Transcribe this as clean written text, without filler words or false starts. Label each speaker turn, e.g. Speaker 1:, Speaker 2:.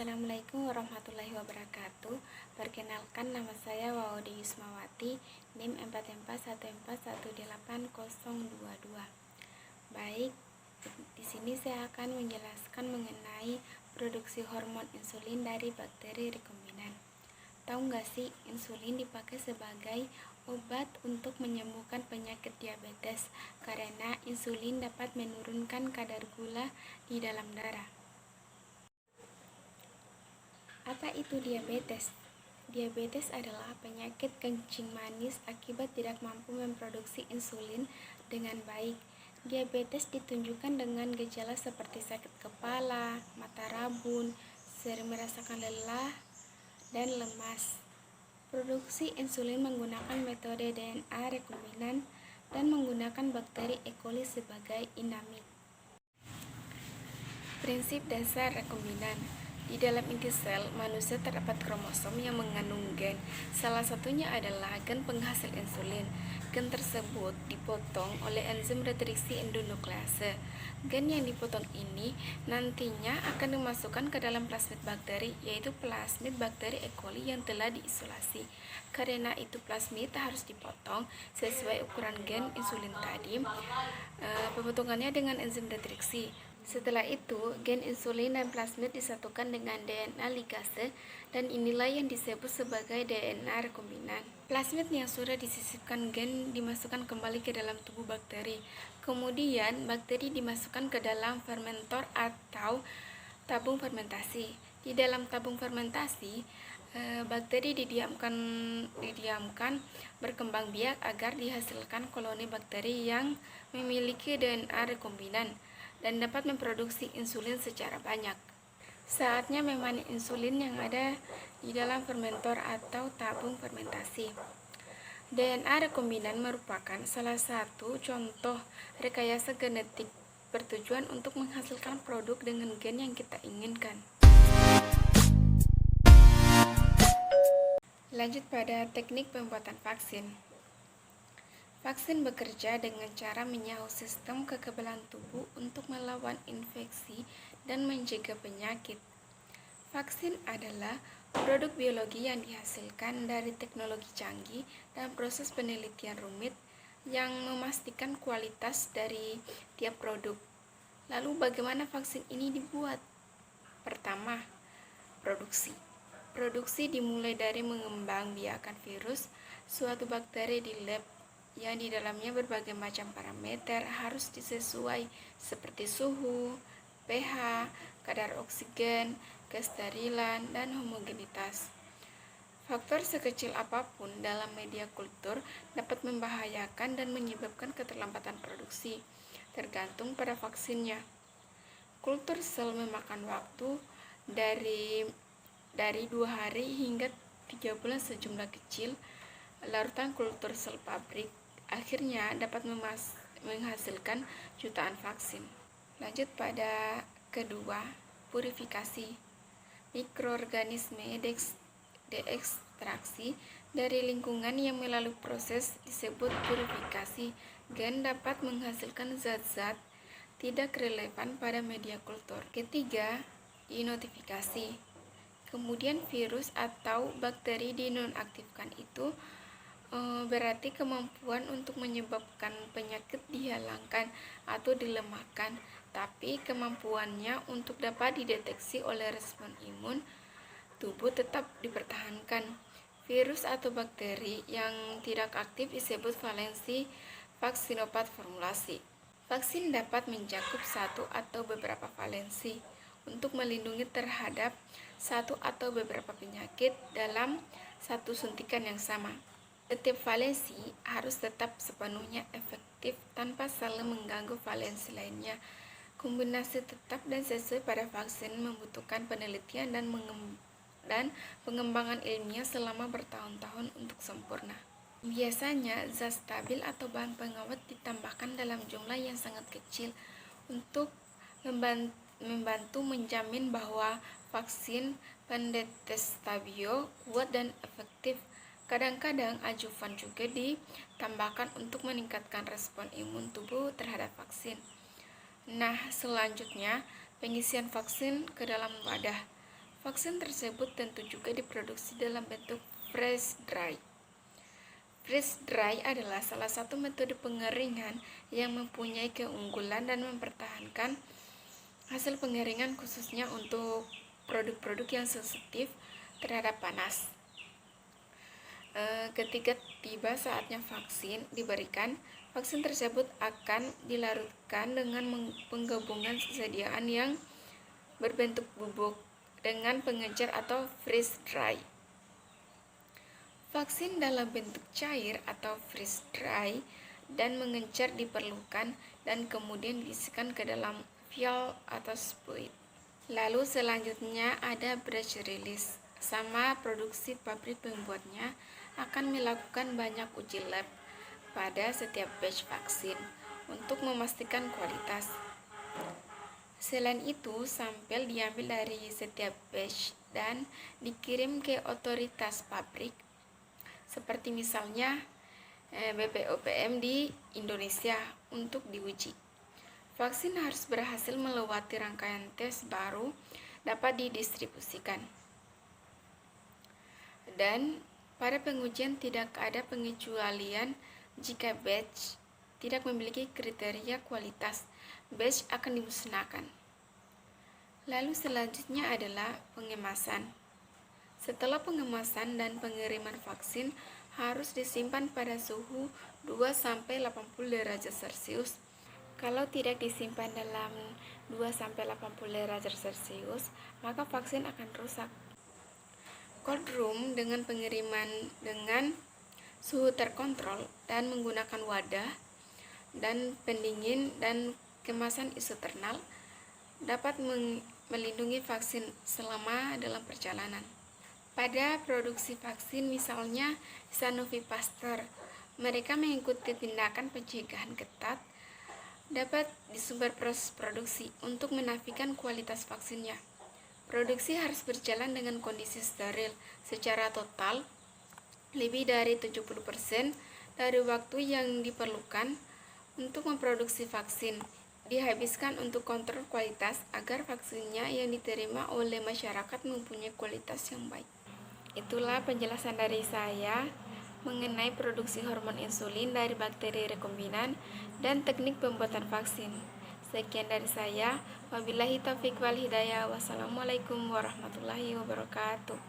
Speaker 1: Assalamualaikum warahmatullahi wabarakatuh. Perkenalkan, nama saya Waudi Yusmawati, NIM 4414180022. Baik, di sini saya akan menjelaskan mengenai produksi hormon insulin dari bakteri rekombinan. Tahu nggak sih, insulin dipakai sebagai obat untuk menyembuhkan penyakit diabetes karena insulin dapat menurunkan kadar gula di dalam darah. Apa itu diabetes? Diabetes adalah penyakit kencing manis akibat tidak mampu memproduksi insulin dengan baik. Diabetes ditunjukkan dengan gejala seperti sakit kepala, mata rabun, sering merasakan lelah, dan lemas. Produksi insulin menggunakan metode DNA rekombinan dan menggunakan bakteri E. coli sebagai inamik. Prinsip dasar rekombinan. Di dalam inti sel manusia terdapat kromosom yang mengandung gen. Salah satunya adalah gen penghasil insulin. Gen tersebut dipotong oleh enzim retriksi endonuklease. Gen yang dipotong ini nantinya akan dimasukkan ke dalam plasmid bakteri, yaitu plasmid bakteri E. coli yang telah diisolasi. Karena itu plasmid harus dipotong sesuai ukuran gen insulin tadi. Pemotongannya dengan enzim retriksi. Setelah itu, gen insulin dan plasmid disatukan dengan DNA ligase, dan inilah yang disebut sebagai DNA rekombinan. Plasmid yang sudah disisipkan gen dimasukkan kembali ke dalam tubuh bakteri. Kemudian, bakteri dimasukkan ke dalam fermentor atau tabung fermentasi. Di dalam tabung fermentasi, bakteri didiamkan berkembang biak agar dihasilkan koloni bakteri yang memiliki DNA rekombinan dan dapat memproduksi insulin secara banyak. Saatnya memanen insulin yang ada di dalam fermentor atau tabung fermentasi. DNA rekombinan merupakan salah satu contoh rekayasa genetik bertujuan untuk menghasilkan produk dengan gen yang kita inginkan. Lanjut pada teknik pembuatan vaksin. Vaksin bekerja dengan cara menyahut sistem kekebalan tubuh untuk melawan infeksi dan mencegah penyakit. Vaksin adalah produk biologi yang dihasilkan dari teknologi canggih dan proses penelitian rumit yang memastikan kualitas dari tiap produk. Lalu bagaimana vaksin ini dibuat? Pertama, produksi. Produksi dimulai dari mengembangbiakan virus suatu bakteri di lab yang di dalamnya berbagai macam parameter harus disesuai seperti suhu, pH, kadar oksigen, kesterilan, dan homogenitas. Faktor sekecil apapun dalam media kultur dapat membahayakan dan menyebabkan keterlambatan produksi, tergantung pada vaksinnya. Kultur sel memakan waktu dari 2 hari hingga 3 bulan. Sejumlah kecil larutan kultur sel pabrik akhirnya dapat menghasilkan jutaan vaksin. Lanjut pada kedua, purifikasi. Mikroorganisme diekstraksi dari lingkungan yang melalui proses disebut purifikasi. Gen dapat menghasilkan zat-zat tidak relevan pada media kultur. Ketiga, inotifikasi. Kemudian virus atau bakteri dinonaktifkan. Itu berarti kemampuan untuk menyebabkan penyakit dihilangkan atau dilemahkan, tapi kemampuannya untuk dapat dideteksi oleh respon imun tubuh tetap dipertahankan. Virus atau bakteri yang tidak aktif disebut valensi vaksinopat formulasi. Vaksin dapat mencakup satu atau beberapa valensi untuk melindungi terhadap satu atau beberapa penyakit dalam satu suntikan yang sama. Setiap valensi harus tetap sepenuhnya efektif tanpa saling mengganggu valensi lainnya. Kombinasi tetap dan sesuai pada vaksin membutuhkan penelitian dan pengembangan ilmiah selama bertahun-tahun untuk sempurna. Biasanya zat stabil atau bahan pengawet ditambahkan dalam jumlah yang sangat kecil untuk membantu menjamin bahwa vaksin pendetes stabilo kuat dan efektif. Kadang-kadang adjuvan juga ditambahkan untuk meningkatkan respon imun tubuh terhadap vaksin. Nah, selanjutnya pengisian vaksin ke dalam wadah. Vaksin tersebut tentu juga diproduksi dalam bentuk freeze dry. Freeze dry adalah salah satu metode pengeringan yang mempunyai keunggulan dan mempertahankan hasil pengeringan khususnya untuk produk-produk yang sensitif terhadap panas. Ketika tiba saatnya vaksin diberikan, vaksin tersebut akan dilarutkan dengan penggabungan sediaan yang berbentuk bubuk dengan pengecer atau freeze dry. Vaksin dalam bentuk cair atau freeze dry dan mengencer diperlukan dan kemudian diisikan ke dalam vial atau spuit. Lalu selanjutnya ada batch release. Sama produksi pabrik pembuatnya akan melakukan banyak uji lab pada setiap batch vaksin untuk memastikan kualitas. Selain itu, sampel diambil dari setiap batch dan dikirim ke otoritas pabrik, seperti misalnya BPOM di Indonesia untuk diuji. Vaksin harus berhasil melewati rangkaian tes baru dapat didistribusikan. Dan pada pengujian tidak ada pengecualian jika batch tidak memiliki kriteria kualitas, batch akan dimusnahkan. Lalu selanjutnya adalah pengemasan. Setelah pengemasan dan pengiriman vaksin harus disimpan pada suhu 2-80 derajat Celcius. Kalau tidak disimpan dalam 2-80 derajat Celcius, maka vaksin akan rusak. Cold room dengan pengiriman dengan suhu terkontrol dan menggunakan wadah dan pendingin dan kemasan isoternal dapat melindungi vaksin selama dalam perjalanan. Pada produksi vaksin misalnya Sanofi Pasteur, mereka mengikuti tindakan pencegahan ketat dapat disumber proses produksi untuk menafikan kualitas vaksinnya. Produksi harus berjalan dengan kondisi steril secara total lebih dari 70% dari waktu yang diperlukan untuk memproduksi vaksin dihabiskan untuk kontrol kualitas agar vaksinnya yang diterima oleh masyarakat mempunyai kualitas yang baik. Itulah penjelasan dari saya mengenai produksi hormon insulin dari bakteri rekombinan dan teknik pembuatan vaksin. Sekian dari saya. Wabillahi taufiq wal hidayah. Wassalamualaikum warahmatullahi wabarakatuh.